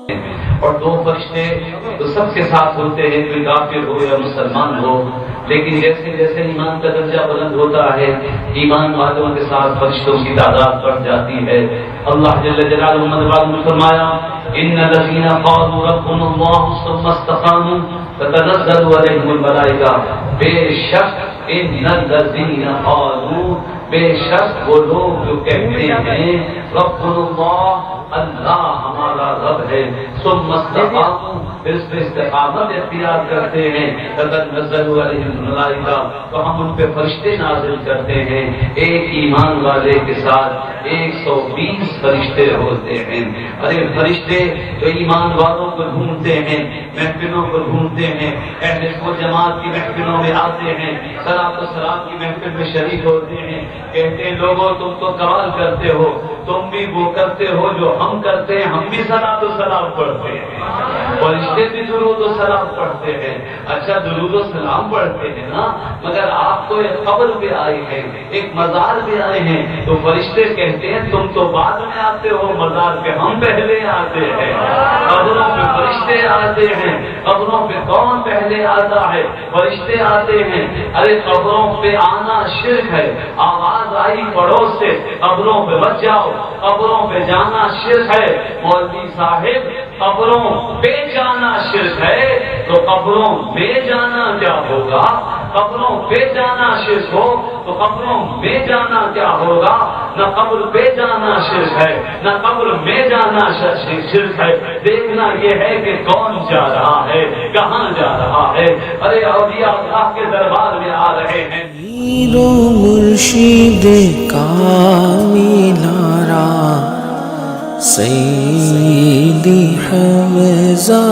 اور دو فرشتے تو سب کے ساتھ ہوتے ہیں، کوئی کافر ہو یا مسلمان ہو، لیکن جیسے جیسے ایمان کا درجہ بلند ہوتا ہے ایمان والوں کے ساتھ فرشتوں کی تعداد بڑھ جاتی ہے۔ اللہ جل جلالہ نے فرمایا ان الذين قالوا ربنا الله ثم استقاموا تتنزل عليهم الملائکہ، بے شک ان الذين قالوا، بے شک وہ لوگ جو کہتے ہیں ربنا اللہ، اللہ ہمارا رب ہے، ثم استقاموا، پھر اس پہ استقامت اختیار کرتے ہیں، تتنزل علیہم الملائکہ، تو ہم ان پہ فرشتے نازل کرتے ہیں۔ ایک ایمان والے کے ساتھ 120 فرشتے ہوتے ہیں۔ ارے فرشتے جو ایمان والوں کو ڈھونڈتے ہیں، محفلوں کو ڈھونڈتے ہیں، اہل و جماعت کی محفلوں میں آتے ہیں، صلاۃ و سلام کی محفل میں شریک ہوتے ہیں، کہتے ہیں لوگوں تم تو کمال کرتے ہو، تم بھی وہ کرتے ہو جو ہم کرتے ہیں، ہم بھی صلاۃ و سلام پڑھتے ہیں، فرشتے بھی درود و سلام پڑھتے ہیں۔ اچھا درود و سلام پڑھتے ہیں نا، مگر آپ تو ایک قبر پہ آئے ہیں، ایک مزار پہ آئے ہیں، تو فرشتے کہتے ہیں تم تو بعد میں آتے ہو، مزار پہ ہم پہلے آتے ہیں۔ قبروں پہ فرشتے آتے ہیں، قبروں پہ کون پہلے آتا ہے؟ فرشتے آتے ہیں۔ ارے قبروں پہ آنا شرک ہے، آواز آئی پڑوس سے قبروں پہ بچ جاؤ، قبروں پہ جانا شرک ہے۔ مولوی صاحب قبروں پہ جانا شرک ہے تو قبروں میں جانا کیا ہوگا؟ قبروں پہ جانا شرک ہو تو قبروں میں جانا کیا ہوگا؟ نہ قبر پہ جانا شرک ہے، نہ قبر میں جانا شرک ہے، دیکھنا یہ ہے کہ کون جا رہا ہے، کہاں جا رہا ہے۔ ارے اولیاء اللہ کے دربار میں آ رہے ہیں، پیر و مرشد کامل آرا سیدی حمزہ